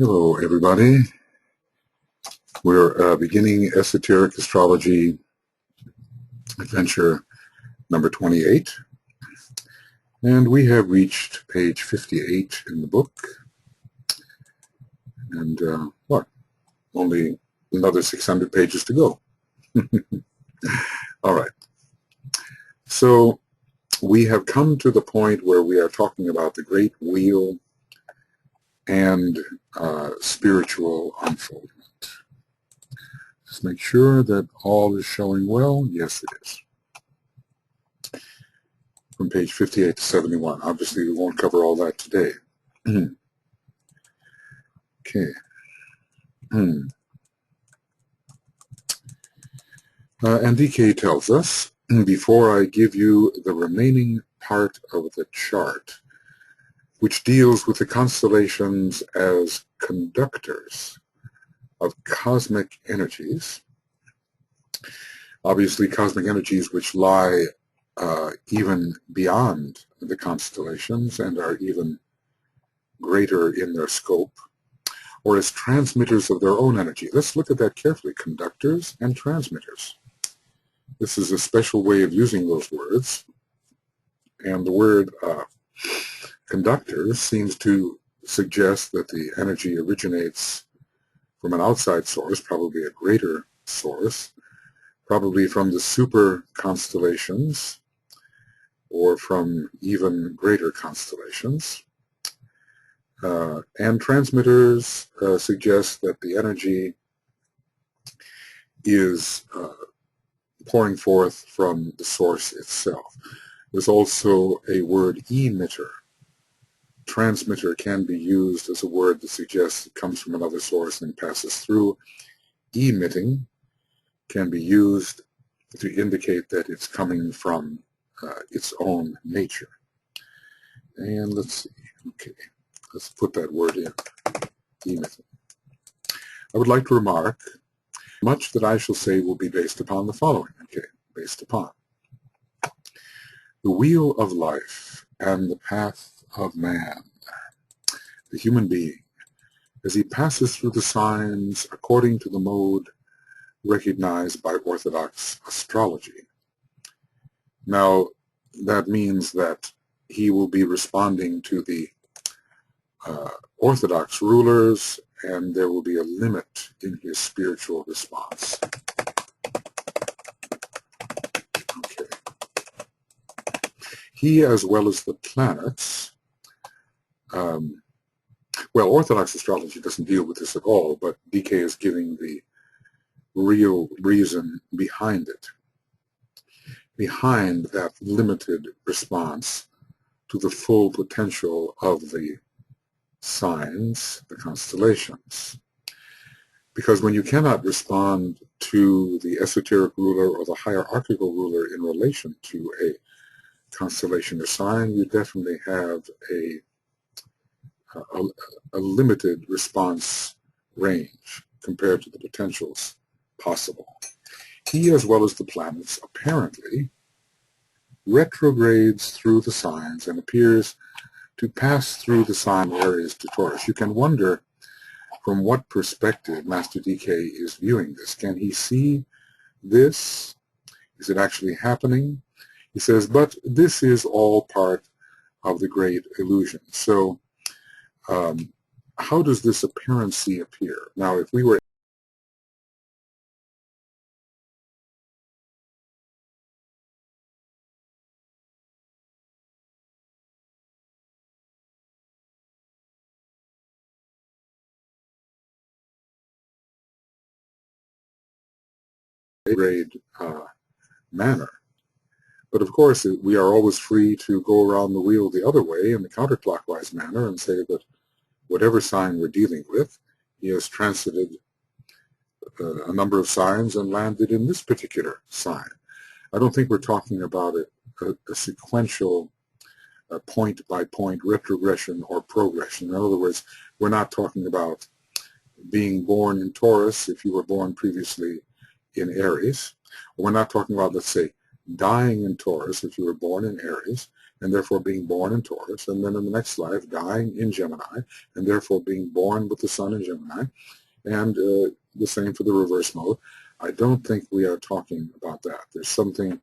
Hello, everybody. We're beginning Esoteric Astrology Adventure number 28, and we have reached page 58 in the book, and only another 600 pages to go. All right. So we have come to the point where we are talking about the great wheel and spiritual unfoldment. Just make sure that all is showing well. Yes, it is. From page 58 to 71. Obviously, we won't cover all that today. Okay. And DK tells us, before I give you the remaining part of the chart, which deals with the constellations as conductors of cosmic energies, obviously cosmic energies which lie even beyond the constellations and are even greater in their scope, or as transmitters of their own energy. Let's look at that carefully, conductors and transmitters. This is a special way of using those words, and the word conductor seems to suggest that the energy originates from an outside source, probably a greater source, probably from the super constellations or from even greater constellations. And transmitters suggest that the energy is pouring forth from the source itself. There's also a word emitter. Transmitter can be used as a word that suggests it comes from another source and passes through. Emitting can be used to indicate that it's coming from its own nature. And let's see. Okay, let's put that word in, emitting. I would like to remark, much that I shall say will be based upon the following. Okay, based upon the wheel of life and the path of man, the human being, as he passes through the signs according to the mode recognized by orthodox astrology. Now, that means that he will be responding to the orthodox rulers, and there will be a limit in his spiritual response. Okay. He, as well as the planets, well, orthodox astrology doesn't deal with this at all, but DK is giving the real reason behind it, behind that limited response to the full potential of the signs, the constellations. Because when you cannot respond to the esoteric ruler or the hierarchical ruler in relation to a constellation or sign, you definitely have a limited response range compared to the potentials possible. He, as well as the planets, apparently retrogrades through the signs and appears to pass through the sign Aries to Taurus. You can wonder from what perspective Master DK is viewing this. Can he see this? Is it actually happening? He says, but this is all part of the great illusion. So how does this appearancy appear? Now, if we were grade manner. But of course, we are always free to go around the wheel the other way in the counter-clockwise manner and say that whatever sign we're dealing with, he has transited a number of signs and landed in this particular sign. I don't think we're talking about a sequential point-by-point retrogression or progression. In other words, we're not talking about being born in Taurus if you were born previously in Aries. We're not talking about, let's say, dying in Taurus if you were born in Aries, and therefore being born in Taurus, and then in the next life dying in Gemini, and therefore being born with the sun in Gemini, and the same for the reverse mode. I don't think we are talking about that. There's something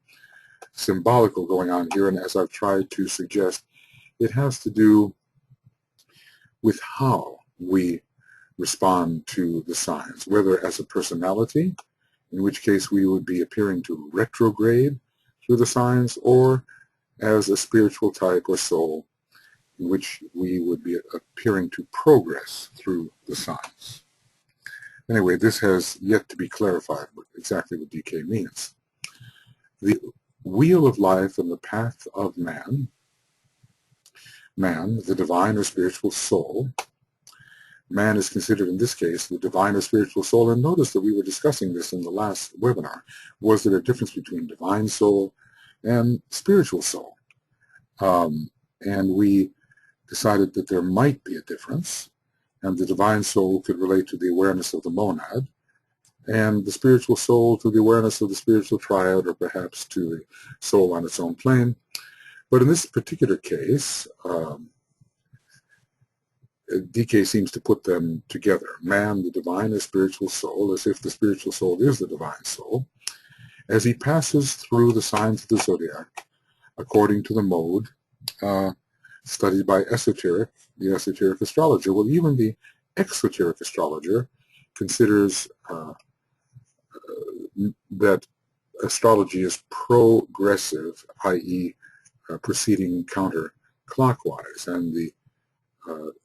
symbolical going on here, and as I've tried to suggest, it has to do with how we respond to the signs, whether as a personality, in which case we would be appearing to retrograde through the signs, or as a spiritual type or soul, in which we would be appearing to progress through the signs. Anyway, this has yet to be clarified exactly what DK means. The wheel of life and the path of man, the divine or spiritual soul. Man is considered in this case the divine or spiritual soul, and notice that we were discussing this in the last webinar. Was there a difference between divine soul and spiritual soul? And we decided that there might be a difference, and the divine soul could relate to the awareness of the monad, and the spiritual soul to the awareness of the spiritual triad, or perhaps to the soul on its own plane. But in this particular case, DK seems to put them together. Man, the divine or spiritual soul, as if the spiritual soul is the divine soul, as he passes through the signs of the zodiac, according to the mode studied by the esoteric astrologer. Well, even the exoteric astrologer considers that astrology is progressive, i.e. Proceeding counter-clockwise, and the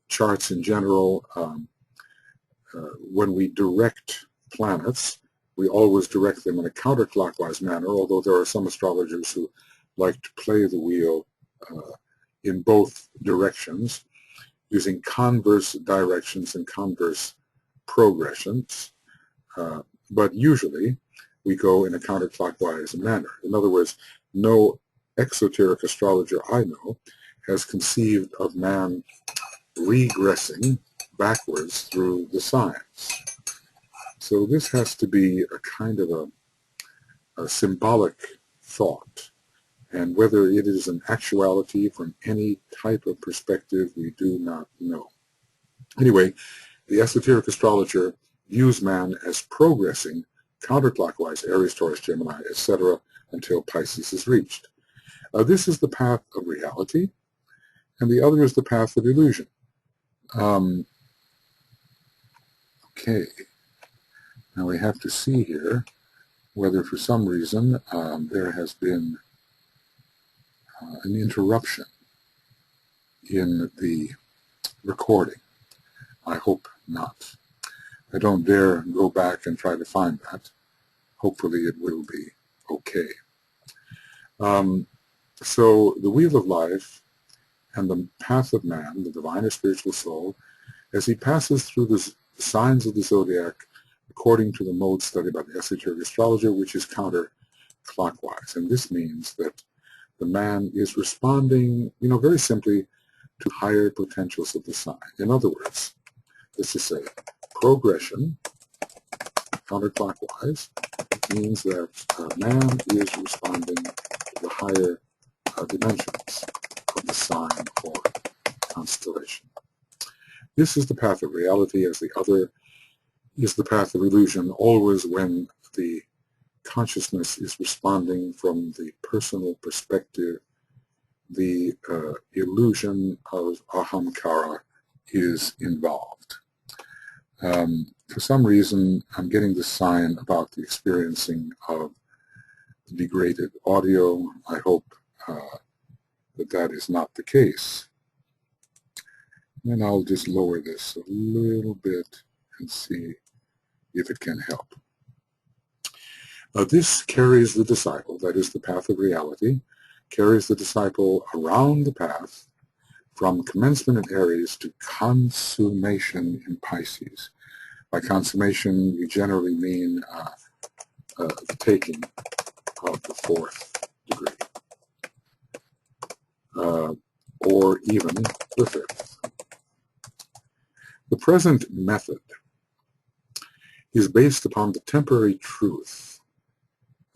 charts in general, when we direct planets, we always direct them in a counterclockwise manner, although there are some astrologers who like to play the wheel in both directions, using converse directions and converse progressions, but usually we go in a counterclockwise manner. In other words, no exoteric astrologer I know has conceived of man regressing backwards through the signs. So this has to be a kind of a symbolic thought, and whether it is an actuality from any type of perspective, we do not know. Anyway, the esoteric astrologer views man as progressing counterclockwise, Aries, Taurus, Gemini, etc., until Pisces is reached. This is the path of reality, and the other is the path of illusion. Okay, now we have to see here whether for some reason there has been an interruption in the recording. I hope not. I don't dare go back and try to find that. Hopefully it will be okay. So the wheel of life and the path of man, the divine or spiritual soul, as he passes through the signs of the zodiac according to the mode studied by the esoteric astrologer, which is counterclockwise. And this means that the man is responding, very simply to higher potentials of the sign. In other words, this is a progression counterclockwise. It means that man is responding to the higher dimensions of the sign or constellation. This is the path of reality, as the other is the path of illusion, always when the consciousness is responding from the personal perspective. The illusion of ahamkara is involved. For some reason, I'm getting the sign about the experiencing of degraded audio. I hope that is not the case. And I'll just lower this a little bit and see if it can help. This carries the disciple, that is the path of reality, carries the disciple around the path from commencement in Aries to consummation in Pisces. By consummation, we generally mean the taking of the fourth degree, or even the fifth. The present method is based upon the temporary truth.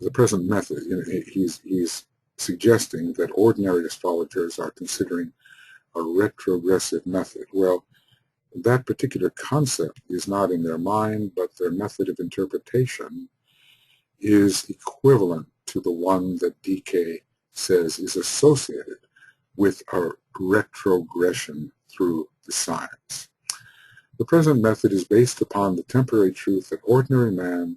The present method, he's suggesting that ordinary astrologers are considering a retrogressive method. Well, that particular concept is not in their mind, but their method of interpretation is equivalent to the one that DK says is associated with a retrogression through the signs. The present method is based upon the temporary truth that ordinary man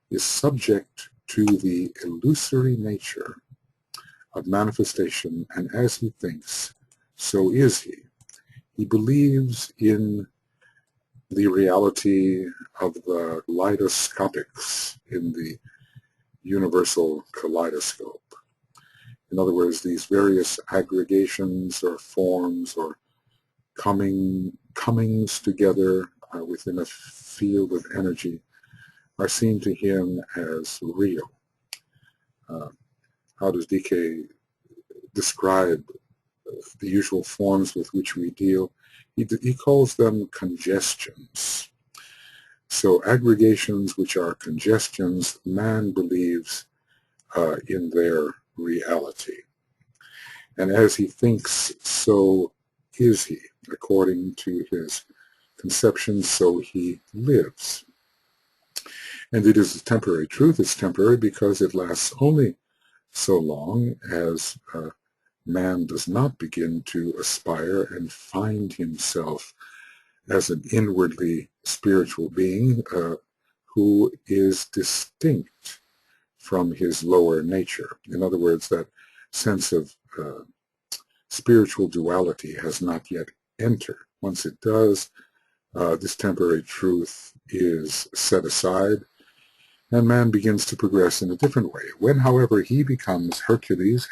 is subject to the illusory nature of manifestation, and as he thinks, so is he. He believes in the reality of the kaleidoscopics in the universal kaleidoscope. In other words, these various aggregations or forms or comings together within a field of energy are seen to him as real. How does DK describe the usual forms with which we deal? He calls them congestions. So aggregations which are congestions, man believes in their reality. And as he thinks, so is he. According to his conception, so he lives. And it is a temporary truth. It's temporary because it lasts only so long as man does not begin to aspire and find himself as an inwardly spiritual being who is distinct from his lower nature. In other words, that sense of spiritual duality has not yet entered. Once it does, this temporary truth is set aside, and man begins to progress in a different way. When, however, he becomes Hercules,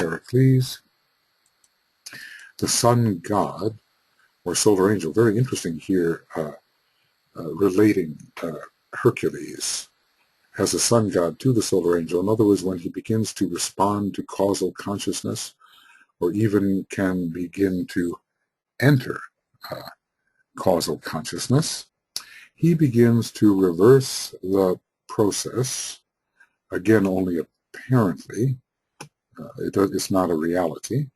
the sun god, or solar angel, very interesting here, relating Hercules as a sun god to the solar angel. In other words, when he begins to respond to causal consciousness, or even can begin to enter causal consciousness, he begins to reverse the process, again only apparently, it's not a reality,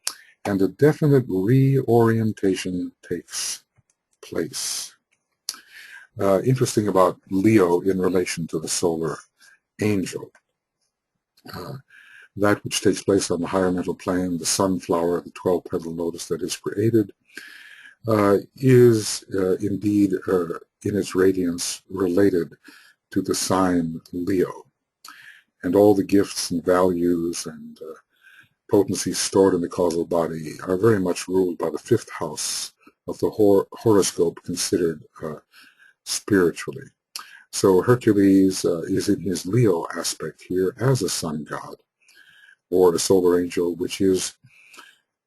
and a definite reorientation takes place. Interesting about Leo in relation to the solar angel. That which takes place on the higher mental plane, the sunflower, the 12-petal lotus that is created, is indeed in its radiance related to the sign Leo. And all the gifts and values and potencies stored in the causal body are very much ruled by the fifth house of the horoscope, considered spiritually. So Hercules is in his Leo aspect here as a sun god, or a solar angel, which is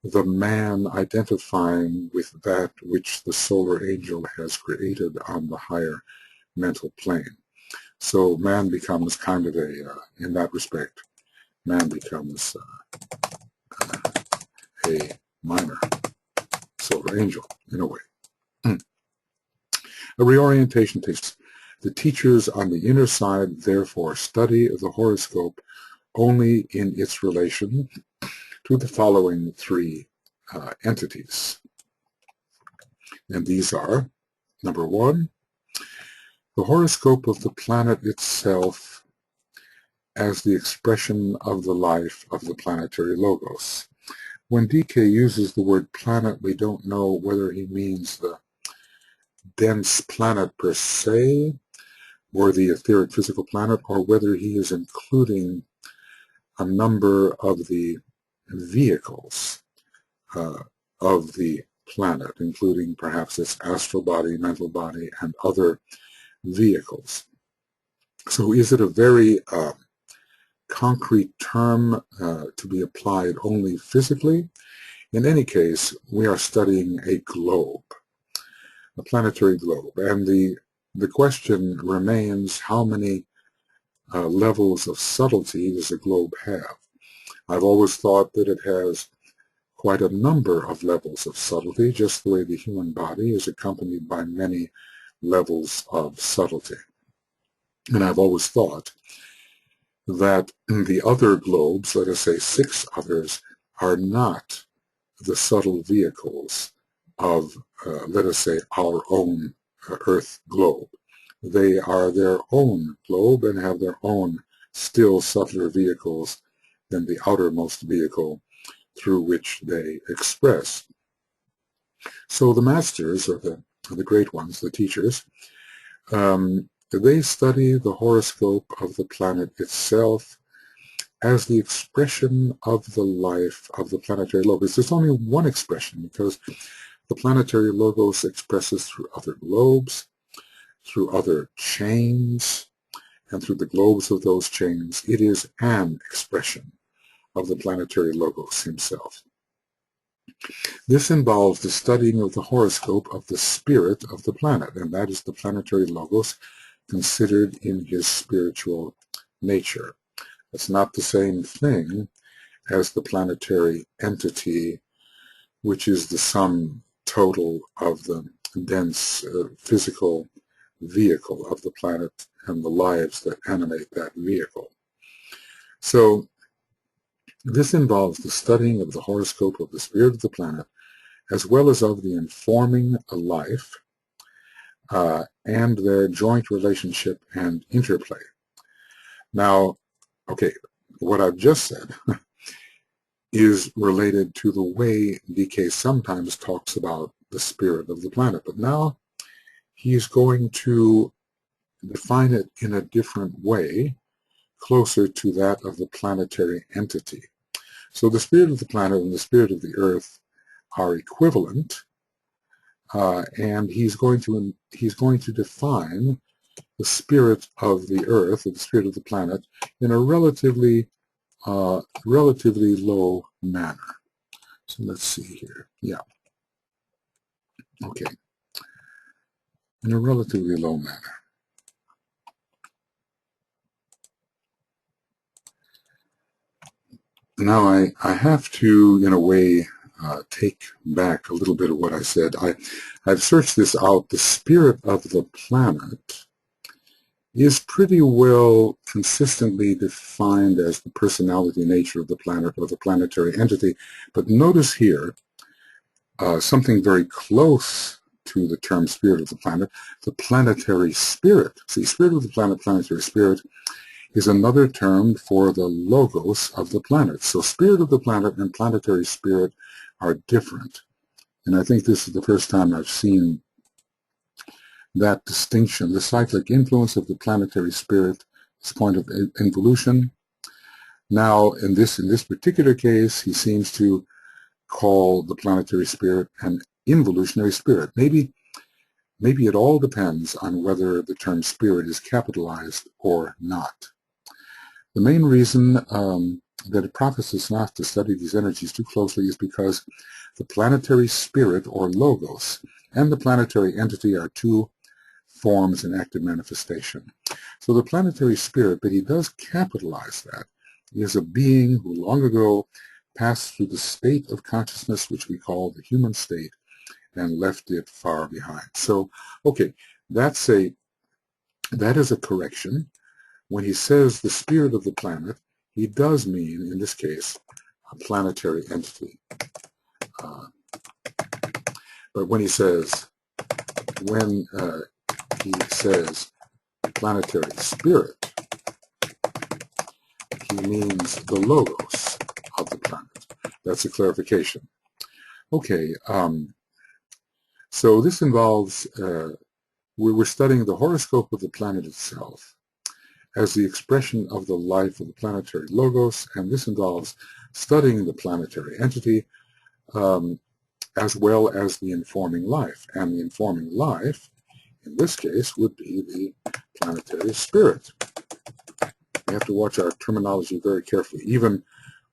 the man identifying with that which the solar angel has created on the higher mental plane. So man becomes kind of in that respect, man becomes a minor solar angel in a way. A reorientation takes. The teachers on the inner side, therefore, study the horoscope only in its relation to the following three entities. And these are, number one, the horoscope of the planet itself as the expression of the life of the planetary logos. When DK uses the word planet, we don't know whether he means the dense planet per se, or the etheric physical planet, or whether he is including a number of the vehicles of the planet, including perhaps its astral body, mental body, and other vehicles. So is it a very concrete term to be applied only physically? In any case, we are studying a globe, a planetary globe, and the question remains, how many levels of subtlety does a globe have? I've always thought that it has quite a number of levels of subtlety, just the way the human body is accompanied by many levels of subtlety. And I've always thought that the other globes, let us say 6 others, are not the subtle vehicles of, let us say, our own Earth globe. They are their own globe and have their own still subtler vehicles than the outermost vehicle through which they express. So the masters, or the great ones, the teachers, they study the horoscope of the planet itself as the expression of the life of the planetary logos. There's only one expression, because the planetary logos expresses through other globes, through other chains, and through the globes of those chains. It is an expression of the planetary logos himself. This involves the studying of the horoscope of the spirit of the planet, and that is the planetary logos considered in his spiritual nature. It's not the same thing as the planetary entity, which is the sum total of the dense physical vehicle of the planet and the lives that animate that vehicle. So this involves the studying of the horoscope of the spirit of the planet, as well as of the informing life and their joint relationship and interplay. Now, okay, what I've just said is related to the way DK sometimes talks about the spirit of the planet, but now he's going to define it in a different way, closer to that of the planetary entity. So the spirit of the planet and the spirit of the earth are equivalent, and he's going to define the spirit of the earth, or the spirit of the planet, in a relatively low manner. So let's see here. Yeah. Okay. In a relatively low manner. Now I have to, in a way, take back a little bit of what I said. I've searched this out. The spirit of the planet is pretty well consistently defined as the personality nature of the planet or the planetary entity. But notice here something very close to the term spirit of the planet, the planetary spirit. See, spirit of the planet, planetary spirit, is another term for the logos of the planet. So spirit of the planet and planetary spirit are different. And I think this is the first time I've seen that distinction, the cyclic influence of the planetary spirit, this point of involution. Now, in this particular case, he seems to call the planetary spirit an involutionary spirit. Maybe it all depends on whether the term spirit is capitalized or not. The main reason that it profits us not to study these energies too closely is because the planetary spirit, or logos, and the planetary entity are two forms in active manifestation. So the planetary spirit, but he does capitalize that, is a being who long ago passed through the state of consciousness, which we call the human state, and left it far behind. So, okay, that is a correction. When he says the spirit of the planet, he does mean, in this case, a planetary entity. But when he says planetary spirit, he means the logos of the planet. That's a clarification. Okay, so this involves, we're studying the horoscope of the planet itself as the expression of the life of the planetary logos, and this involves studying the planetary entity as well as the informing life. And the informing life, in this case, would be the planetary spirit. We have to watch our terminology very carefully. Even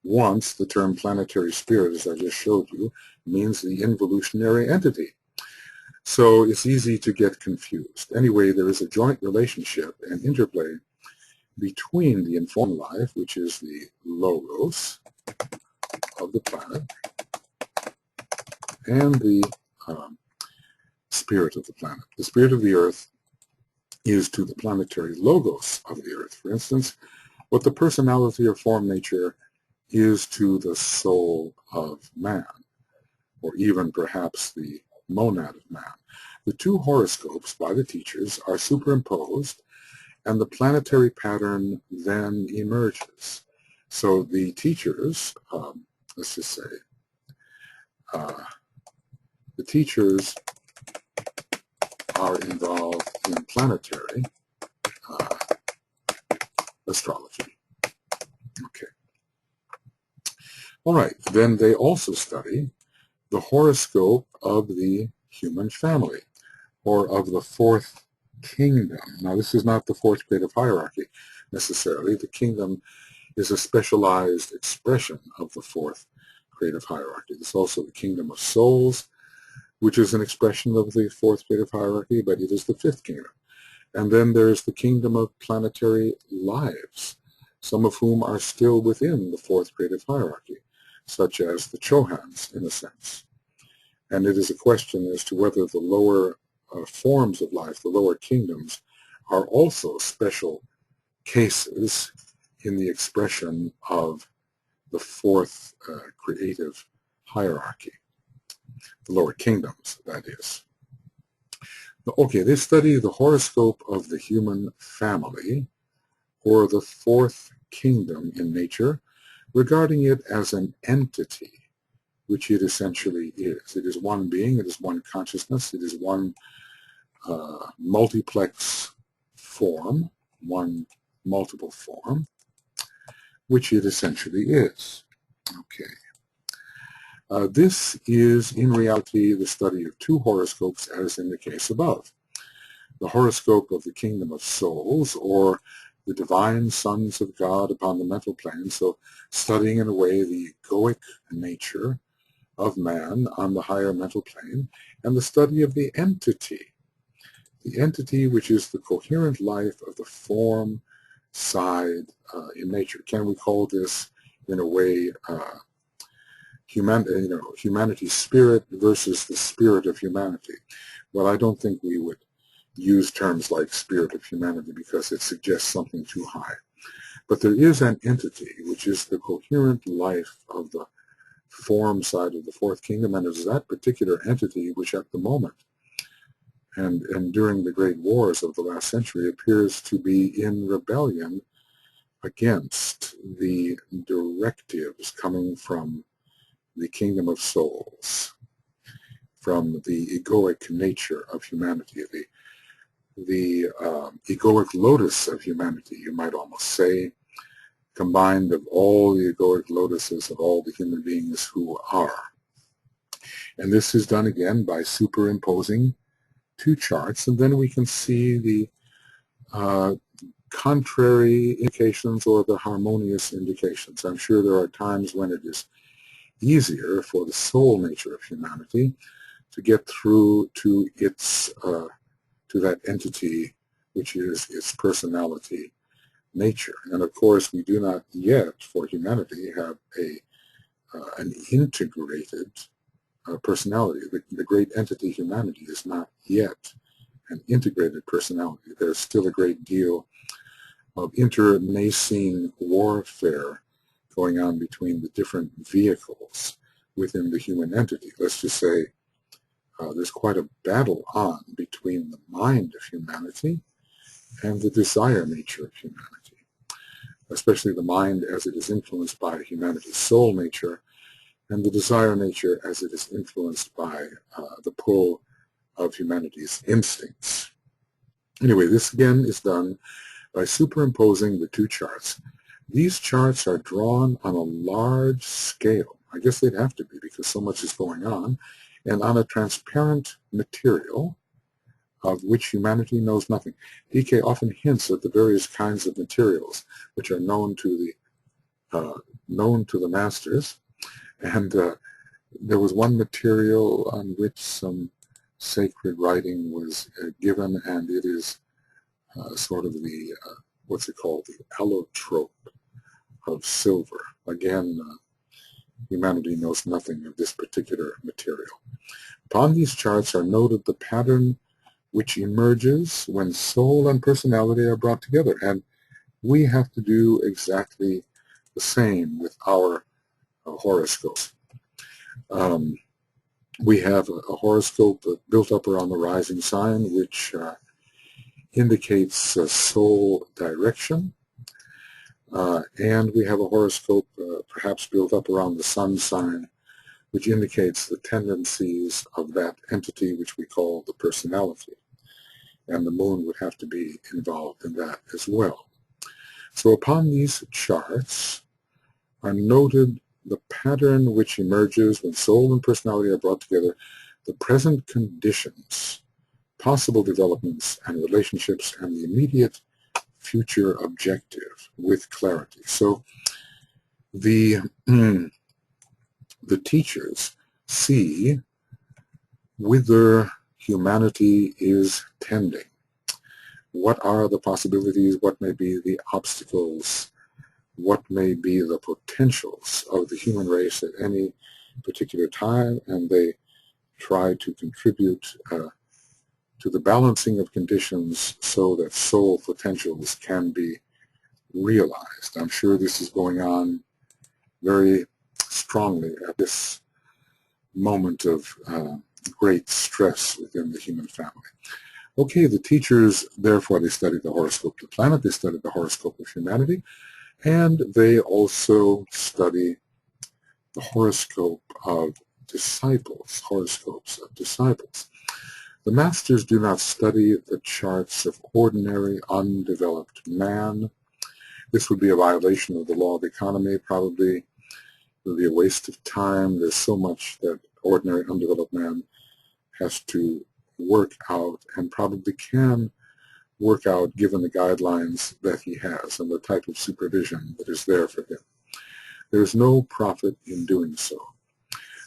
once, the term planetary spirit, as I just showed you, means the involutionary entity. So it's easy to get confused. Anyway, there is a joint relationship and interplay between the informed life, which is the logos of the planet, and the spirit of the planet. The spirit of the earth is to the planetary logos of the earth, for instance, what the personality or form nature is to the soul of man, or even perhaps the monad of man. The two horoscopes by the teachers are superimposed, and the planetary pattern then emerges. So the teachers, let's just say, the teachers are involved in planetary astrology. Okay. All right. Then they also study the horoscope of the human family, or of the fourth kingdom. Now, this is not the fourth grade of hierarchy necessarily. The kingdom is a specialized expression of the fourth grade of hierarchy. There's also the kingdom of souls, which is an expression of the fourth grade of hierarchy, but it is the fifth kingdom. And then there's the kingdom of planetary lives, some of whom are still within the fourth grade of hierarchy, such as the Chohans, in a sense. And it is a question as to whether the lower forms of life, the lower kingdoms, are also special cases in the expression of the fourth creative hierarchy, the lower kingdoms, that is. Okay, they study the horoscope of the human family, or the fourth kingdom in nature, regarding it as an entity, which it essentially is. It is one being, it is one consciousness, it is one multiplex form, one multiple form, which it essentially is. Okay. This is, in reality, the study of two horoscopes, as in the case above. The horoscope of the kingdom of souls, or the divine sons of God upon the mental plane, so studying in a way the egoic nature of man on the higher mental plane, and the study of the entity which is the coherent life of the form side in nature. Can we call this, in a way, humanity's spirit versus the spirit of humanity? Well, I don't think we would use terms like spirit of humanity because it suggests something too high. But there is an entity which is the coherent life of the form side of the fourth kingdom, and it is that particular entity which at the moment and during the great wars of the last century appears to be in rebellion against the directives coming from the kingdom of souls, from the egoic nature of humanity, the egoic lotus of humanity, you might almost say, combined of all the egoic lotuses of all the human beings who are. And this is done again by superimposing two charts, and then we can see the contrary indications or the harmonious indications. I'm sure there are times when it is easier for the soul nature of humanity to get through to its to that entity which is its personality nature. And of course, we do not yet, for humanity, have an integrated personality. The great entity humanity is not yet an integrated personality. There's still a great deal of internecine warfare going on between the different vehicles within the human entity. Let's just say there's quite a battle on between the mind of humanity and the desire nature of humanity, especially the mind as it is influenced by humanity's soul nature, and the desire nature as it is influenced by the pull of humanity's instincts. Anyway, this again is done by superimposing the two charts. These charts are drawn on a large scale. I guess they'd have to be because so much is going on, and on a transparent material of which humanity knows nothing. DK often hints at the various kinds of materials which are known to the masters, and there was one material on which some sacred writing was given, and it is sort of the, what's it called, the allotrope of silver. Again, humanity knows nothing of this particular material. Upon these charts are noted the pattern which emerges when soul and personality are brought together, and we have to do exactly the same with our horoscopes. We have a horoscope built up around the rising sign, which indicates soul direction. And we have a horoscope perhaps built up around the sun sign, which indicates the tendencies of that entity which we call the personality. And the moon would have to be involved in that as well. So upon these charts are noted the pattern which emerges when soul and personality are brought together, the present conditions, possible developments and relationships, and the immediate future objective with clarity. So the teachers see whither humanity is tending. What are the possibilities? What may be the obstacles? What may be the potentials of the human race at any particular time? And they try to contribute to the balancing of conditions so that soul potentials can be realized. I'm sure this is going on very strongly at this moment of great stress within the human family. Okay, the teachers, therefore, they studied the horoscope of the planet, they studied the horoscope of humanity, and they also study the horoscope of disciples, horoscopes of disciples. The masters do not study the charts of ordinary, undeveloped man. This would be a violation of the law of economy, probably. It would be a waste of time. There's so much that ordinary, undeveloped man has to work out and probably can work out given the guidelines that he has and the type of supervision that is there for him. There's no profit in doing so.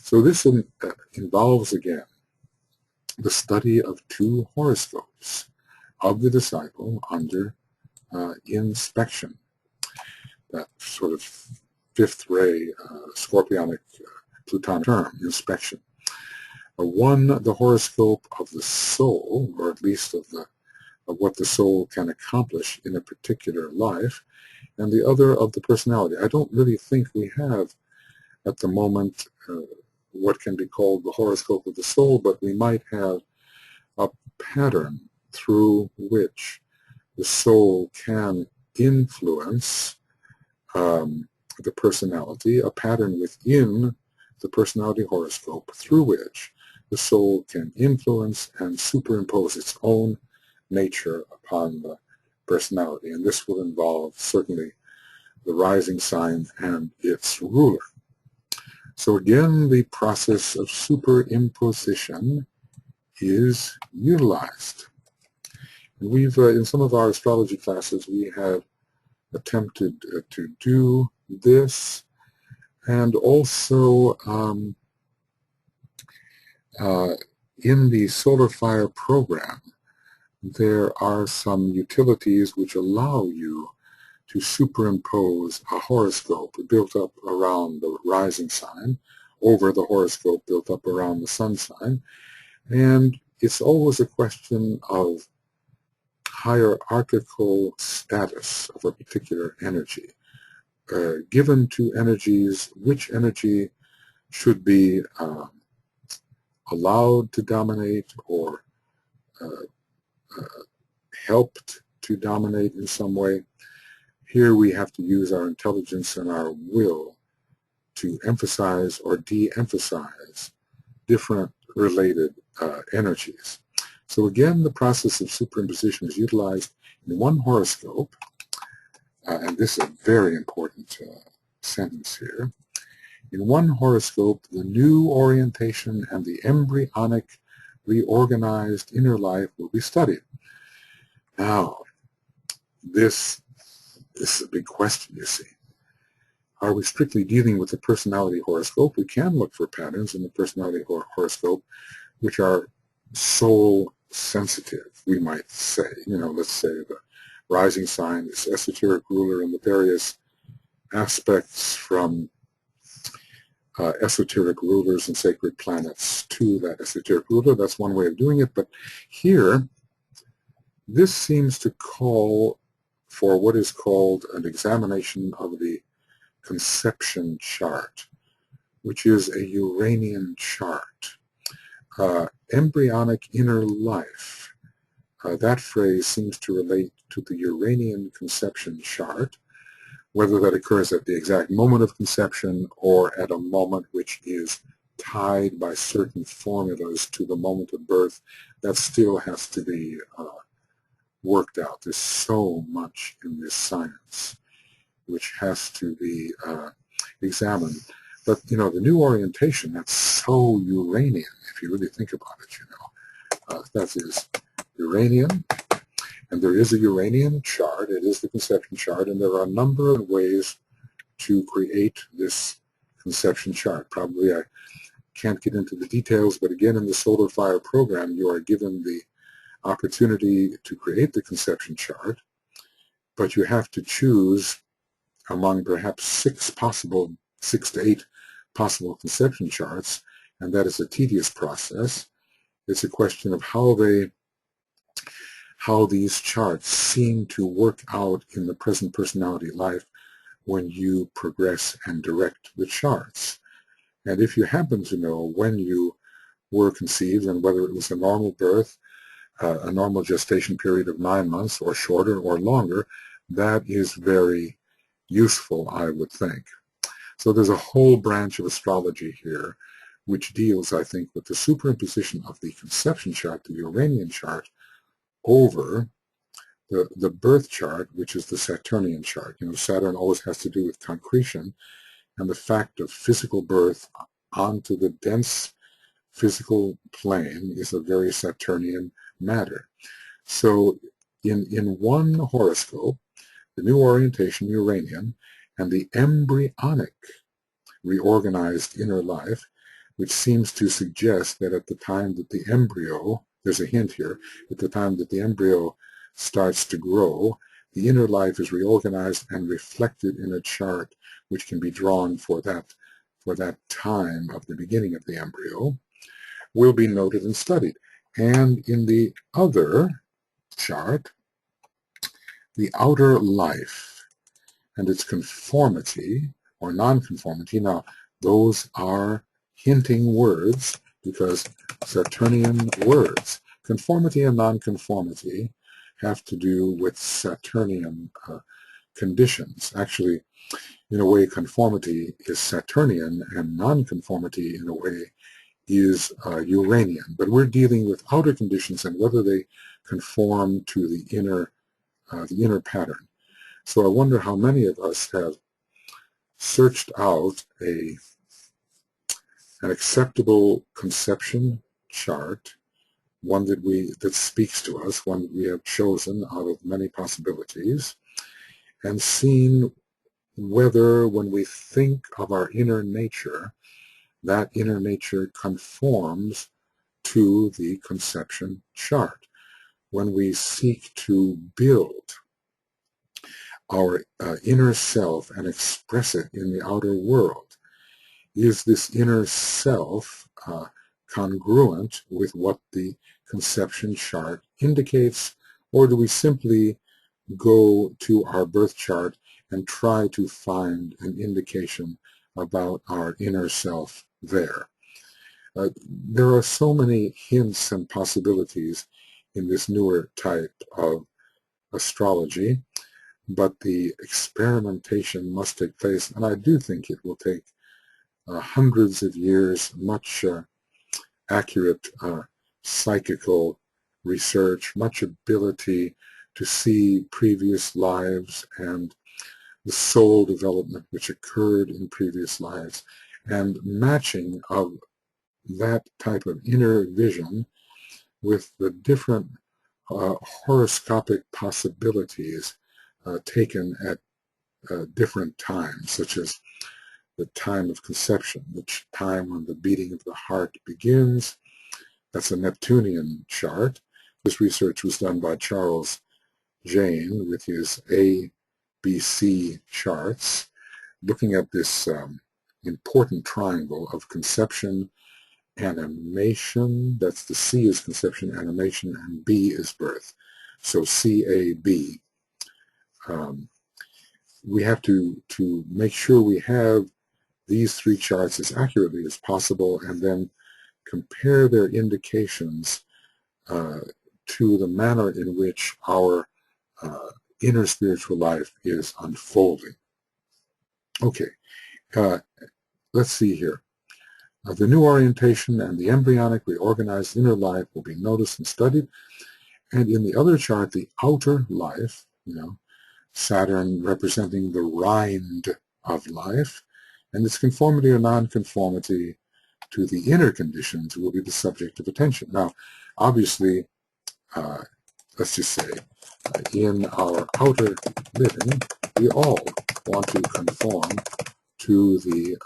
So this involves, again, the study of two horoscopes of the disciple under inspection. That sort of fifth ray, scorpionic plutonic term, inspection. One, the horoscope of the soul, or at least of what the soul can accomplish in a particular life, and the other of the personality. I don't really think we have at the moment what can be called the horoscope of the soul, but we might have a pattern through which the soul can influence the personality, a pattern within the personality horoscope through which the soul can influence and superimpose its own nature upon the personality. And this will involve certainly the rising sign and its ruler. So again, the process of superimposition is utilized. And we've, in some of our astrology classes, we have attempted to do this, and also in the Solar Fire program, there are some utilities which allow you to superimpose a horoscope built up around the rising sign over the horoscope built up around the sun sign. And it's always a question of hierarchical status of a particular energy. Given to energies, which energy should be allowed to dominate or helped to dominate in some way. Here we have to use our intelligence and our will to emphasize or de-emphasize different related energies. So again, the process of superimposition is utilized in one horoscope, and this is a very important sentence here. In one horoscope, the new orientation and the embryonic reorganized inner life will be studied. Now, this is a big question, you see. Are we strictly dealing with the personality horoscope? We can look for patterns in the personality horoscope which are soul sensitive, we might say. You know, let's say the rising sign is esoteric ruler and the various aspects from esoteric rulers and sacred planets to that esoteric ruler. That's one way of doing it. But here, this seems to call for what is called an examination of the conception chart, which is a Uranian chart. Embryonic inner life. That phrase seems to relate to the Uranian conception chart, whether that occurs at the exact moment of conception or at a moment which is tied by certain formulas to the moment of birth. That still has to be worked out. There's so much in this science which has to be examined. But, you know, the new orientation, that's so Uranian, if you really think about it, you know. That is Uranian, and there is a Uranian chart. It is the conception chart, and there are a number of ways to create this conception chart. Probably I can't get into the details, but again, in the Solar Fire program, you are given the opportunity to create the conception chart, but you have to choose among perhaps 6 to 8 possible conception charts, and that is a tedious process. It's a question of how these charts seem to work out in the present personality life when you progress and direct the charts. And if you happen to know when you were conceived and whether it was a normal birth, a normal gestation period of 9 months or shorter or longer, that is very useful, I would think. So there's a whole branch of astrology here which deals, I think, with the superimposition of the conception chart, the Uranian chart, over the birth chart, which is the Saturnian chart. You know, Saturn always has to do with concretion, and the fact of physical birth onto the dense physical plane is a very Saturnian matter. So in one horoscope, the new orientation, Uranian, and the embryonic reorganized inner life, which seems to suggest that at the time that the embryo, there's a hint here, at the time that the embryo starts to grow, the inner life is reorganized and reflected in a chart which can be drawn for that time of the beginning of the embryo, will be noted and studied. And in the other chart, the outer life and its conformity or nonconformity. Now, those are hinting words because Saturnian words. Conformity and nonconformity have to do with Saturnian conditions. Actually, in a way, conformity is Saturnian and nonconformity, in a way, is Uranian. But we're dealing with outer conditions and whether they conform to the inner pattern. So I wonder how many of us have searched out an acceptable conception chart, one that speaks to us, one that we have chosen out of many possibilities, and seen whether when we think of our inner nature, that inner nature conforms to the conception chart. When we seek to build our inner self and express it in the outer world, is this inner self congruent with what the conception chart indicates, or do we simply go to our birth chart and try to find an indication about our inner self there? There are so many hints and possibilities in this newer type of astrology, but the experimentation must take place, and I do think it will take hundreds of years, much accurate psychical research, much ability to see previous lives and the soul development which occurred in previous lives, and matching of that type of inner vision with the different horoscopic possibilities taken at different times, such as the time of conception, the time when the beating of the heart begins. That's a Neptunian chart. This research was done by Charles Jane with his ABC charts, looking at this important triangle of conception, animation. That's the C is conception, animation, and B is birth. So CAB. we have to make sure we have these three charts as accurately as possible, and then compare their indications to the manner in which our inner spiritual life is unfolding. Okay, let's see here. The new orientation and the embryonic reorganized inner life will be noticed and studied. And in the other chart, the outer life, Saturn representing the rind of life, and its conformity or nonconformity to the inner conditions will be the subject of attention. Now, obviously, let's just say, in our outer living, we all want to conform to the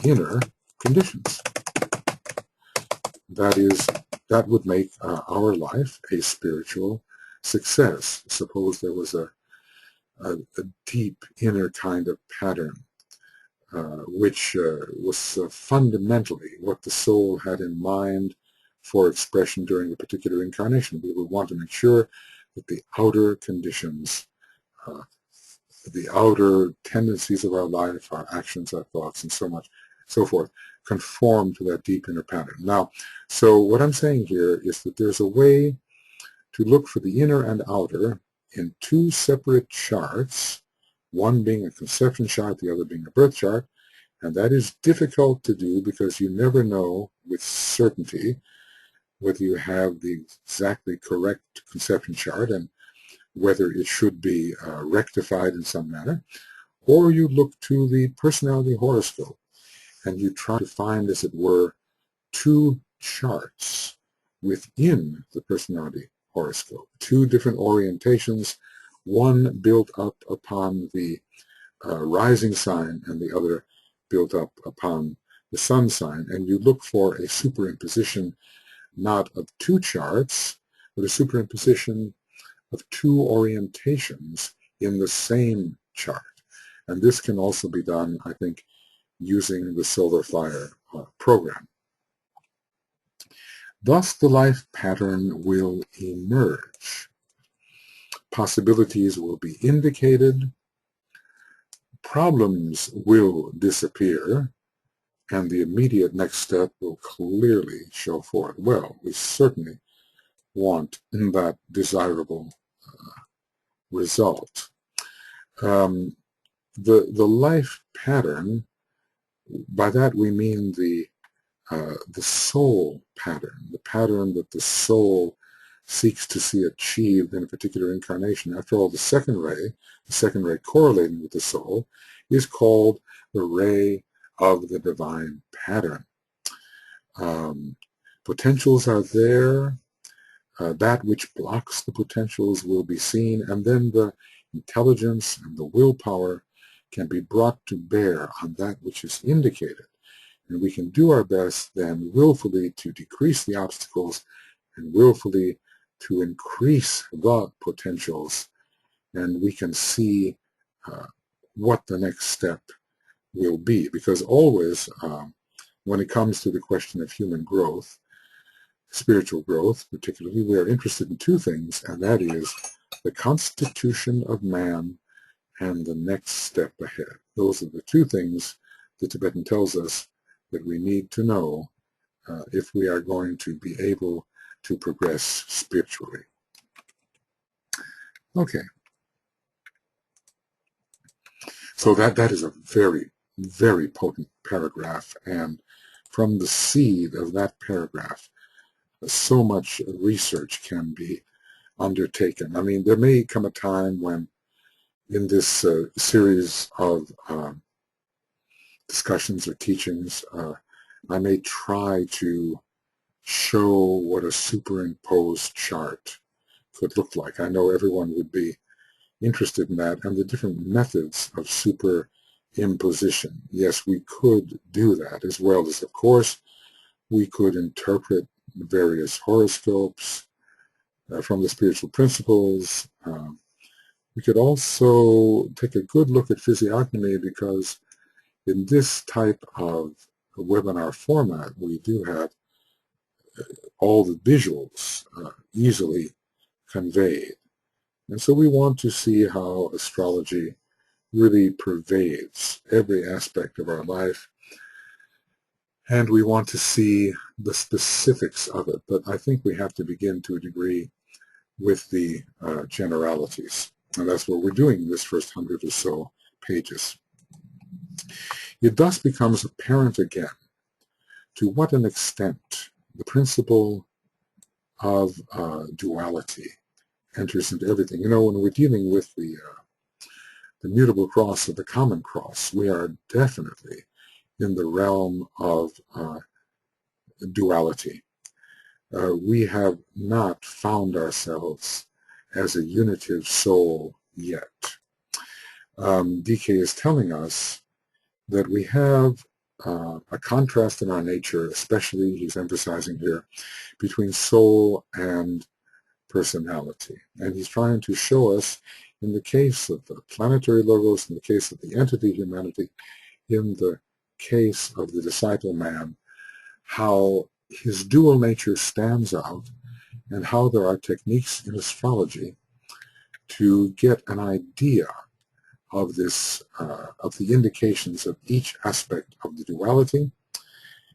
inner conditions. That would make our life a spiritual success. Suppose there was a deep inner kind of pattern, which was fundamentally what the soul had in mind for expression during a particular incarnation. We would want to make sure that the outer conditions, the outer tendencies of our life, our actions, our thoughts, and so forth, conform to that deep inner pattern. Now, so what I'm saying here is that there's a way to look for the inner and outer in two separate charts, one being a conception chart, the other being a birth chart, and that is difficult to do because you never know with certainty whether you have the exactly correct conception chart and whether it should be rectified in some manner, or you look to the personality horoscope and you try to find, as it were, two charts within the personality horoscope, two different orientations, one built up upon the rising sign and the other built up upon the sun sign, and you look for a superimposition not of two charts, but a superimposition of two orientations in the same chart. And this can also be done, I think, using the Solar Fire program. Thus, the life pattern will emerge. Possibilities will be indicated, problems will disappear, and the immediate next step will clearly show forth. Well, we certainly want that desirable result. The life pattern, by that we mean the soul pattern, the pattern that the soul seeks to see achieved in a particular incarnation. After all, the second ray correlating with the soul, is called the ray of the divine pattern. Potentials are there. That which blocks the potentials will be seen, and then the intelligence and the willpower can be brought to bear on that which is indicated. And we can do our best then willfully to decrease the obstacles and willfully to increase the potentials, and we can see what the next step will be. Because always, when it comes to the question of human growth, spiritual growth particularly, we are interested in two things, and that is the constitution of man and the next step ahead. Those are the two things the Tibetan tells us that we need to know if we are going to be able to progress spiritually. Okay. So that is a very, very potent paragraph, and from the seed of that paragraph, so much research can be undertaken. I mean, there may come a time when in this series of discussions or teachings, I may try to show what a superimposed chart could look like. I know everyone would be interested in that, and the different methods of superimposition. Yes, we could do that, as well as, of course, we could interpret various horoscopes from the spiritual principles. We could also take a good look at physiognomy, because in this type of webinar format, we do have all the visuals easily conveyed. And so we want to see how astrology really pervades every aspect of our life, and we want to see the specifics of it. But I think we have to begin to a degree with the generalities. And that's what we're doing in this first 100 or so pages. It thus becomes apparent again to what an extent the principle of duality enters into everything. You know, when we're dealing with the mutable cross or the common cross, we are definitely in the realm of duality. We have not found ourselves as a unitive soul yet. DK is telling us that we have a contrast in our nature, especially, he's emphasizing here, between soul and personality. And he's trying to show us, in the case of the planetary logos, in the case of the entity humanity, in the case of the disciple man, how his dual nature stands out, and how there are techniques in astrology to get an idea of this, of the indications of each aspect of the duality,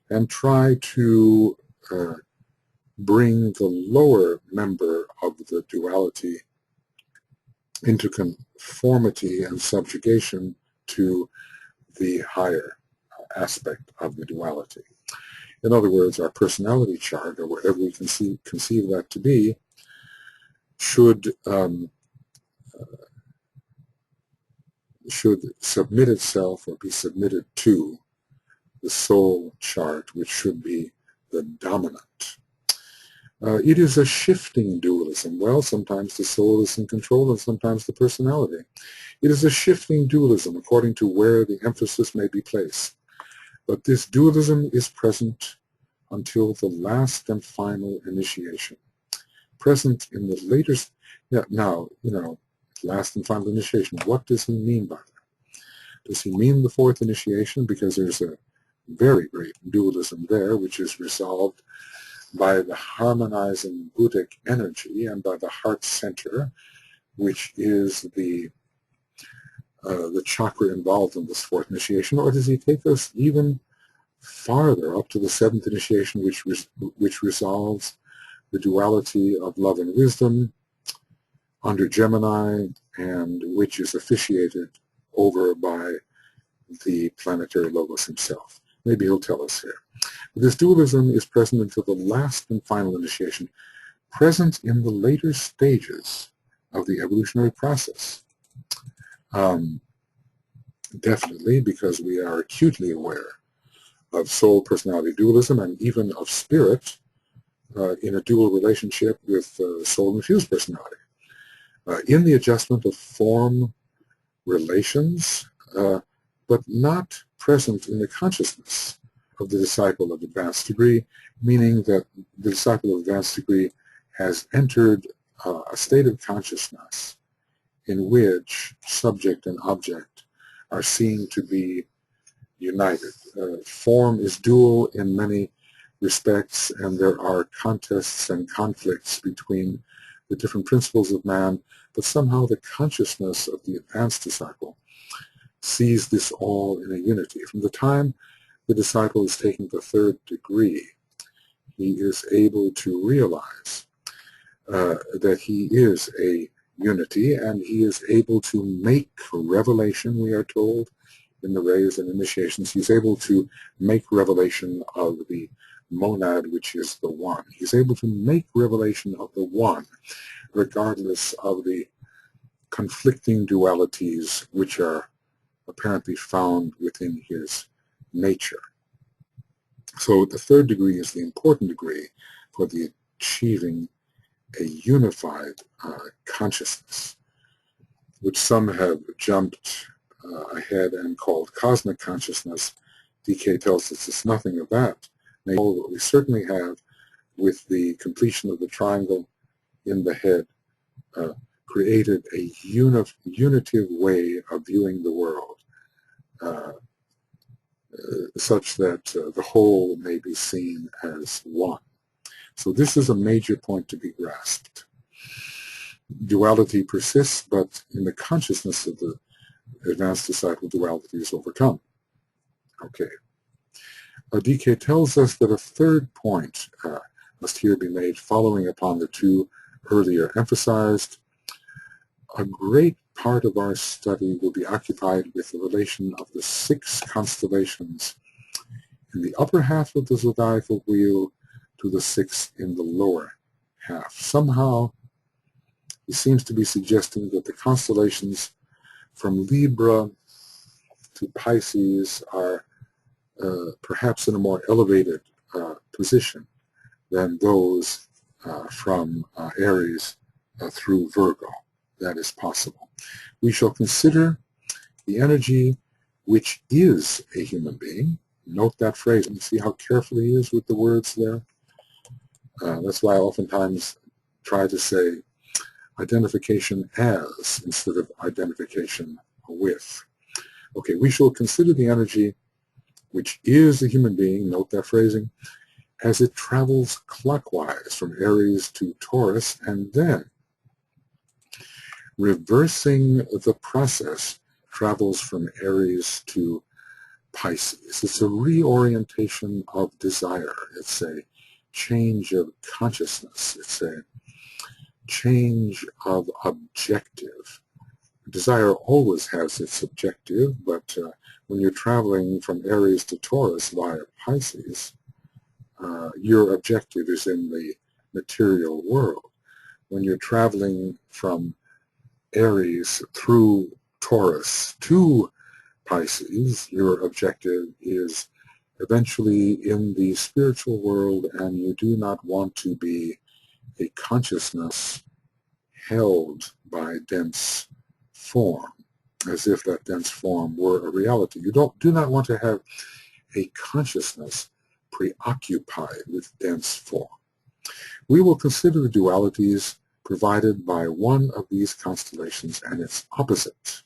and try to bring the lower member of the duality into conformity and subjugation to the higher aspect of the duality. In other words, our personality chart, or whatever we conceive that to be, should submit itself or be submitted to the soul chart, which should be the dominant. It is a shifting dualism. Well, sometimes the soul is in control and sometimes the personality. It is a shifting dualism according to where the emphasis may be placed. But this dualism is present until the last and final initiation. Present in the later, now, you know, last and final initiation. What does he mean by that? Does he mean the fourth initiation? Because there's a very great dualism there, which is resolved by the harmonizing Buddhic energy and by the heart center, which is the chakra involved in this fourth initiation? Or does he take us even farther, up to the seventh initiation, which resolves the duality of love and wisdom under Gemini, and which is officiated over by the planetary logos himself? Maybe he'll tell us here. This dualism is present until the last and final initiation, present in the later stages of the evolutionary process. Definitely, because we are acutely aware of soul-personality dualism, and even of spirit in a dual relationship with soul-infused personality. In the adjustment of form relations, but not present in the consciousness of the disciple of advanced degree, meaning that the disciple of advanced degree has entered a state of consciousness in which subject and object are seen to be united. Form is dual in many respects, and there are contests and conflicts between the different principles of man, but somehow the consciousness of the advanced disciple sees this all in a unity. From the time the disciple is taking the third degree, he is able to realize that he is a unity, and he is able to make revelation, we are told, in the rays and initiations. He's able to make revelation of the monad, which is the one. He's able to make revelation of the one, regardless of the conflicting dualities which are apparently found within his nature. So the third degree is the important degree for the achieving a unified consciousness, which some have jumped ahead and called cosmic consciousness. DK tells us it's nothing of that. What we certainly have, with the completion of the triangle in the head, created a unitive way of viewing the world, such that the whole may be seen as one. So this is a major point to be grasped. Duality persists, but in the consciousness of the advanced disciple duality is overcome. Okay. DK tells us that a third point must here be made following upon the two earlier emphasized. A great part of our study will be occupied with the relation of the 6 constellations in the upper half of the zodiacal wheel to the 6 in the lower half. Somehow, he seems to be suggesting that the constellations from Libra to Pisces are perhaps in a more elevated position than those from Aries through Virgo. That is possible. We shall consider the energy which is a human being. Note that phrase and see how careful he is with the words there. That's why I oftentimes try to say identification as instead of identification with. Okay, we shall consider the energy which is a human being, note that phrasing, as it travels clockwise from Aries to Taurus, and then reversing the process travels from Aries to Pisces. It's a reorientation of desire. It's a change of consciousness. It's a change of objective. Desire always has its objective, but when you're traveling from Aries to Taurus via Pisces, your objective is in the material world. When you're traveling from Aries through Taurus to Pisces, your objective is eventually in the spiritual world, and you do not want to be a consciousness held by dense form, as if that dense form were a reality. You do not want to have a consciousness preoccupied with dense form. We will consider the dualities provided by one of these constellations and its opposite.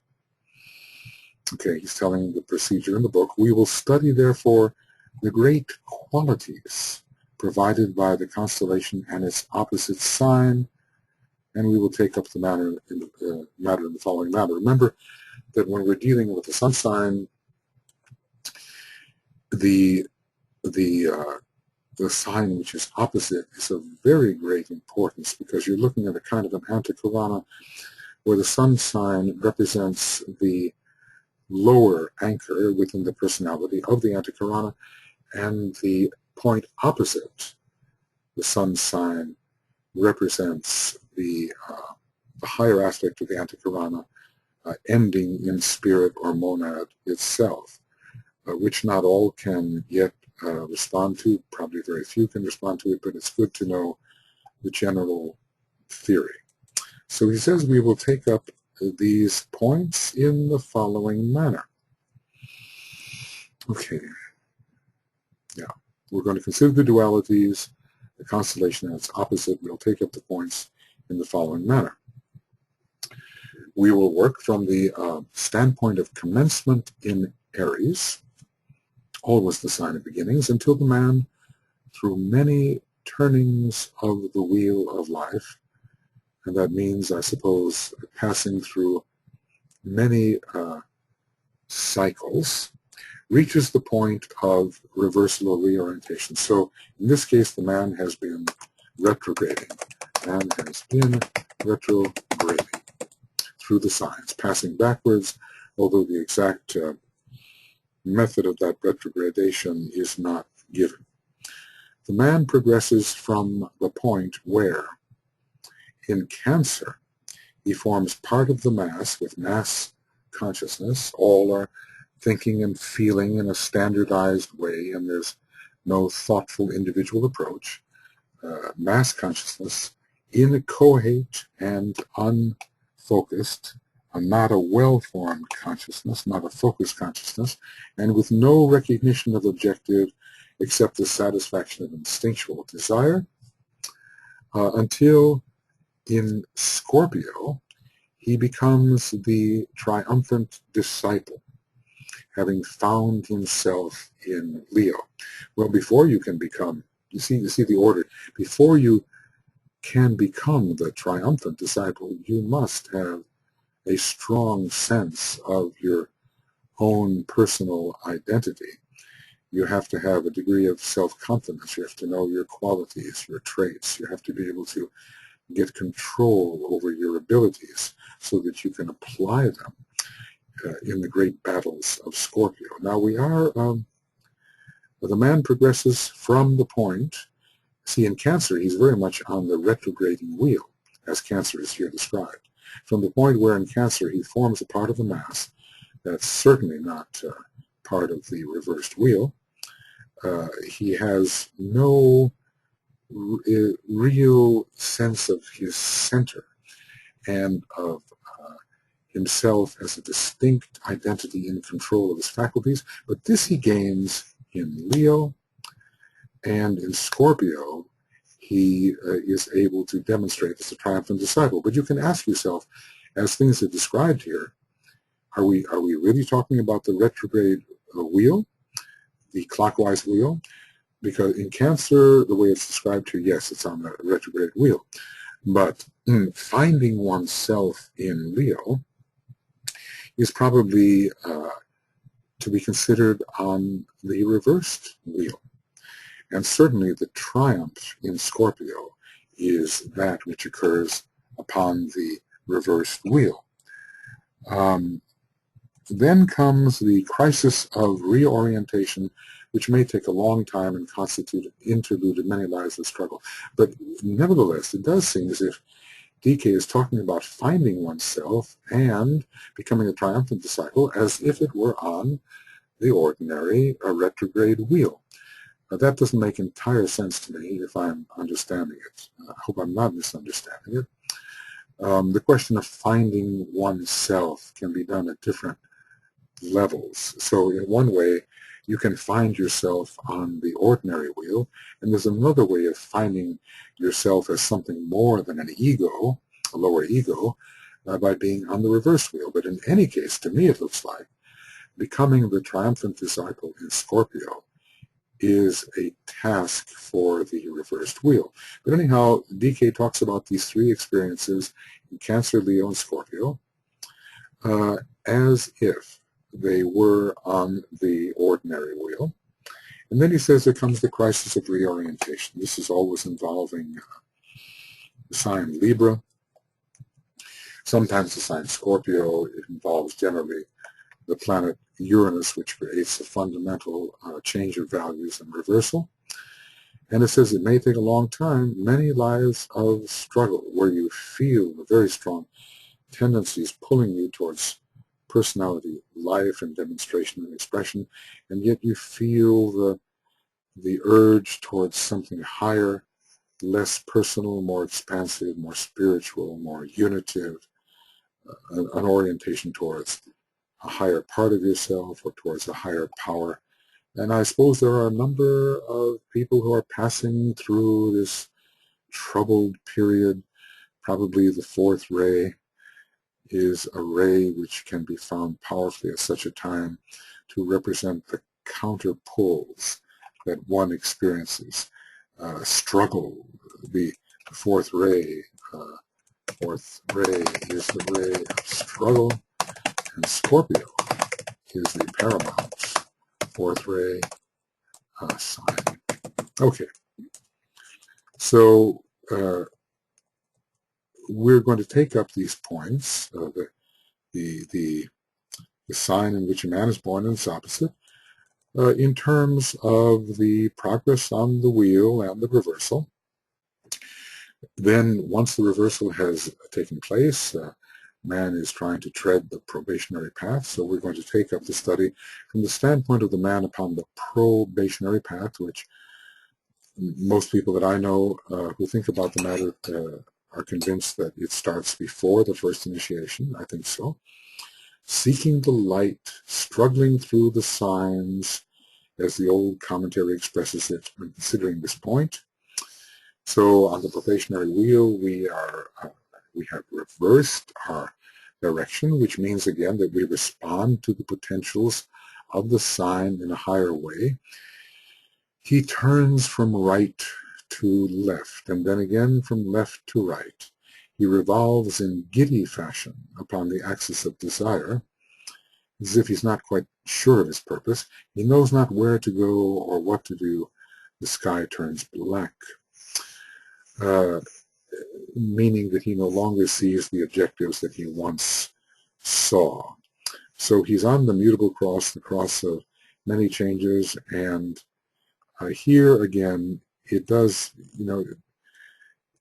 Okay, he's telling the procedure in the book. We will study, therefore, the great qualities provided by the constellation and its opposite sign, and we will take up the matter in the following manner. Remember that when we're dealing with the sun sign, the sign which is opposite is of very great importance, because you're looking at a kind of an anticorona where the sun sign represents the lower anchor within the personality of the anticorona, and the point opposite the sun sign represents the higher aspect of the anticorona, ending in spirit or monad itself, which not all can yet respond to. Probably very few can respond to it, but it's good to know the general theory. So he says we will take up these points in the following manner. Okay. Yeah. We're going to consider the dualities, the constellation and its opposite. We'll take up the points in the following manner. We will work from the standpoint of commencement in Aries, always the sign of beginnings, until the man, through many turnings of the wheel of life, and that means, I suppose, passing through many cycles, reaches the point of reversal or reorientation. So in this case, the man has been retrograding. Man has been retrograding through the signs, passing backwards, although the exact method of that retrogradation is not given. The man progresses from the point where, in Cancer, he forms part of the mass with mass consciousness. All are thinking and feeling in a standardized way, and there's no thoughtful individual approach. Mass consciousness, inchoate and unfocused, not a well-formed consciousness, not a focused consciousness, and with no recognition of objective except the satisfaction of instinctual desire, until in Scorpio he becomes the triumphant disciple, having found himself in Leo. Well, before you can become, you see the order, before you can become the triumphant disciple, you must have a strong sense of your own personal identity. You have to have a degree of self-confidence. You have to know your qualities, your traits. You have to be able to get control over your abilities so that you can apply them in the great battles of Scorpio. Now we are, the man progresses from the point, see in Cancer he's very much on the retrograding wheel, as Cancer is here described. From the point where in Cancer he forms a part of the mass that's certainly not part of the reversed wheel, he has no real sense of his center and of himself as a distinct identity in control of his faculties, but this he gains in Leo, and in Scorpio he is able to demonstrate as a triumphant disciple. But you can ask yourself, as things are described here, are we really talking about the retrograde wheel, the clockwise wheel? Because in Cancer, the way it's described here, yes, it's on the retrograde wheel. But finding oneself in Leo is probably to be considered on the reversed wheel. And certainly the triumph in Scorpio is that which occurs upon the reversed wheel. Then comes the crisis of reorientation, which may take a long time and constitute an interlude in many lives of struggle. But nevertheless, it does seem as if DK is talking about finding oneself and becoming a triumphant disciple as if it were on the ordinary retrograde wheel. Now, that doesn't make entire sense to me if I'm understanding it. I hope I'm not misunderstanding it. The question of finding oneself can be done at different levels. So in one way, you can find yourself on the ordinary wheel, and there's another way of finding yourself as something more than an ego, a lower ego, by being on the reverse wheel. But in any case, to me it looks like becoming the triumphant disciple in Scorpio is a task for the reversed wheel. But anyhow, DK talks about these three experiences in Cancer, Leo, and Scorpio as if they were on the ordinary wheel. And then he says there comes the crisis of reorientation. This is always involving the sign Libra. Sometimes the sign Scorpio. It involves generally the planet Uranus, which creates a fundamental change of values and reversal. And it says it may take a long time, many lives of struggle, where you feel the very strong tendencies pulling you towards personality, life, and demonstration and expression, and yet you feel the urge towards something higher, less personal, more expansive, more spiritual, more unitive, an orientation towards a higher part of yourself or towards a higher power. And I suppose there are a number of people who are passing through this troubled period. Probably the fourth ray is a ray which can be found powerfully at such a time to represent the counter poles that one experiences. Struggle, the fourth ray. Fourth ray is the ray of struggle, and Scorpio is the paramount fourth ray sign. Okay, so we're going to take up these points, the sign in which a man is born and its opposite, in terms of the progress on the wheel and the reversal. Then, once the reversal has taken place, man is trying to tread the probationary path, so we're going to take up the study from the standpoint of the man upon the probationary path, which most people that I know who think about the matter are convinced that it starts before the first initiation. I think so. Seeking the light, struggling through the signs, as the old commentary expresses it, when considering this point. So on the probationary wheel, we have reversed our direction, which means again that we respond to the potentials of the sign in a higher way. He turns from right to left, and then again from left to right. He revolves in giddy fashion upon the axis of desire, as if he's not quite sure of his purpose. He knows not where to go or what to do. The sky turns black, meaning that he no longer sees the objectives that he once saw. So he's on the mutable cross, the cross of many changes, and here again, it does,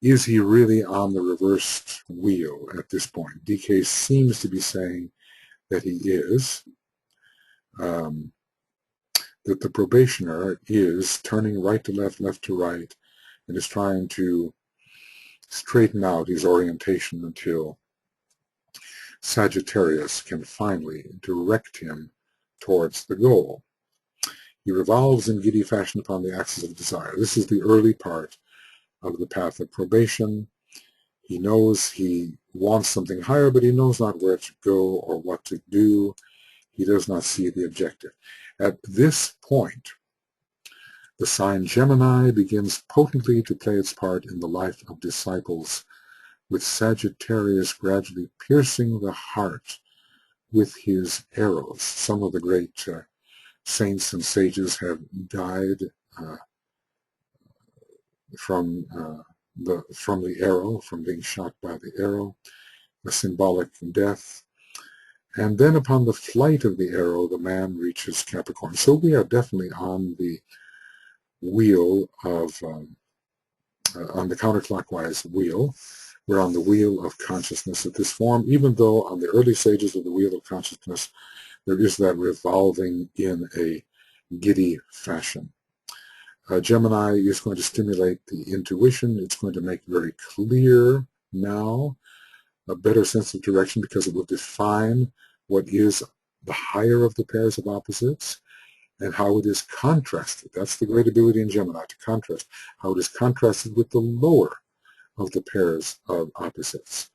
is he really on the reversed wheel at this point? DK seems to be saying that he is, that the probationer is turning right to left, left to right, and is trying to straighten out his orientation until Sagittarius can finally direct him towards the goal. He revolves in giddy fashion upon the axis of desire. This is the early part of the path of probation. He knows he wants something higher, but he knows not where to go or what to do. He does not see the objective. At this point, the sign Gemini begins potently to play its part in the life of disciples, with Sagittarius gradually piercing the heart with his arrows. Some of the great saints and sages have died from the arrow, from being shot by the arrow, a symbolic death. And then upon the flight of the arrow, the man reaches Capricorn. So we are definitely on the wheel of, on the counterclockwise wheel. We're on the wheel of consciousness at this form, even though on the early stages of the wheel of consciousness, there is that revolving in a giddy fashion. Gemini is going to stimulate the intuition. It's going to make very clear now a better sense of direction, because it will define what is the higher of the pairs of opposites and how it is contrasted. That's the great ability in Gemini, to contrast, how it is contrasted with the lower of the pairs of opposites.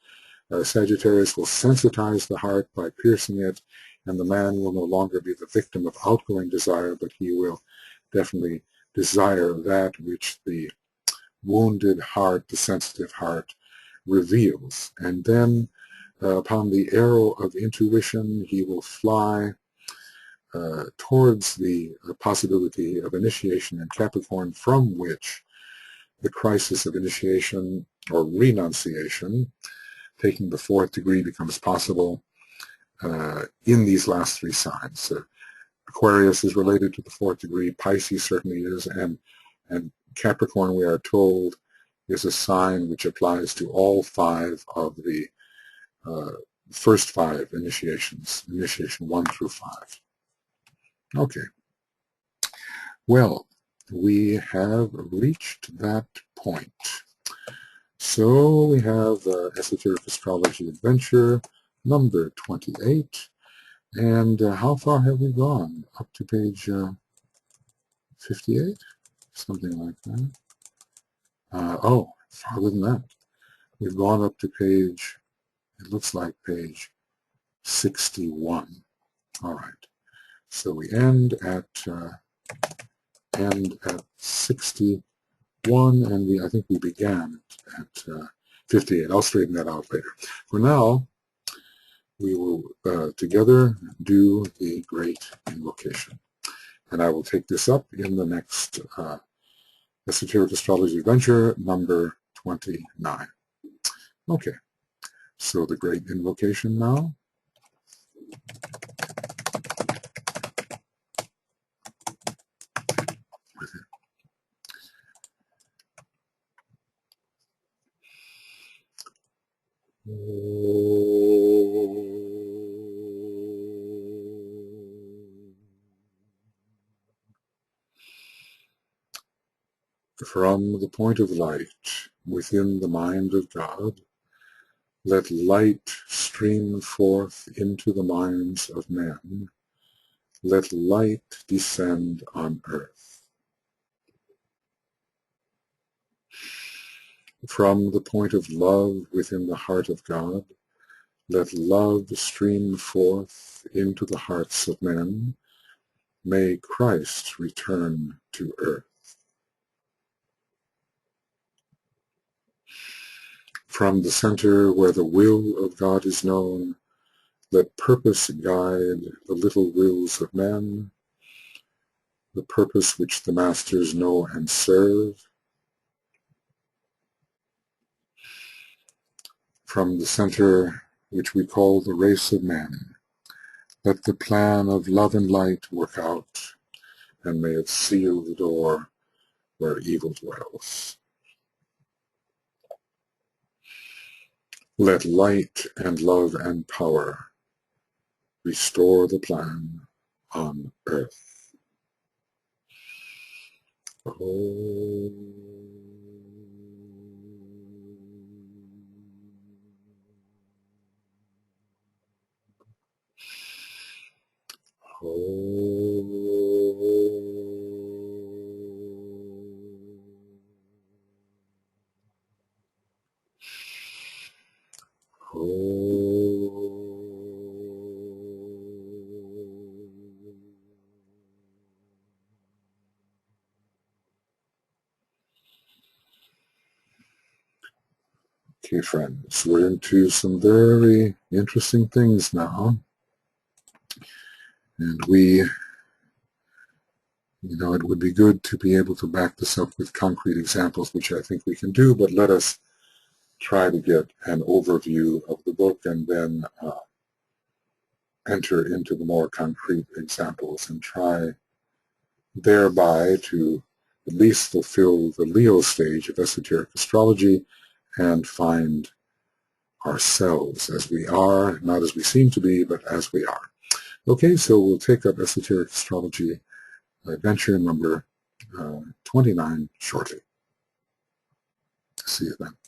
Sagittarius will sensitize the heart by piercing it, and the man will no longer be the victim of outgoing desire, but he will definitely desire that which the wounded heart, the sensitive heart, reveals. And then upon the arrow of intuition, he will fly towards the possibility of initiation in Capricorn, from which the crisis of initiation or renunciation, taking the 4th degree, becomes possible in these last 3 signs. Aquarius is related to the 4th degree, Pisces certainly is, and Capricorn, we are told, is a sign which applies to all 5 of the first 5 initiations, initiation 1 through 5. Okay. Well, we have reached that point. So we have Esoteric Astrology Adventure number 28. And how far have we gone? Up to page 58? Something like that. Oh, farther than that. We've gone up to page, it looks like page 61. All right. So we end at 61, and I think we began at 58. I'll straighten that out later. For now, we will together do the great invocation. And I will take this up in the next Esoteric Astrology Adventure number 29. Okay, so the great invocation now. From the point of light within the mind of God, let light stream forth into the minds of men. Let light descend on earth. From the point of love within the heart of God, let love stream forth into the hearts of men. May Christ return to earth. From the center where the will of God is known, let purpose guide the little wills of men, the purpose which the masters know and serve. From the center which we call the race of men, let the plan of love and light work out, and may it seal the door where evil dwells. Let light and love and power restore the plan on earth. Oh. Okay, friends, we're into some very interesting things now. And it would be good to be able to back this up with concrete examples, which I think we can do, but let us try to get an overview of the book and then enter into the more concrete examples and try thereby to at least fulfill the Leo stage of esoteric astrology and find ourselves as we are, not as we seem to be, but as we are. Okay, so we'll take up Esoteric Astrology Adventure number 29 shortly. See you then.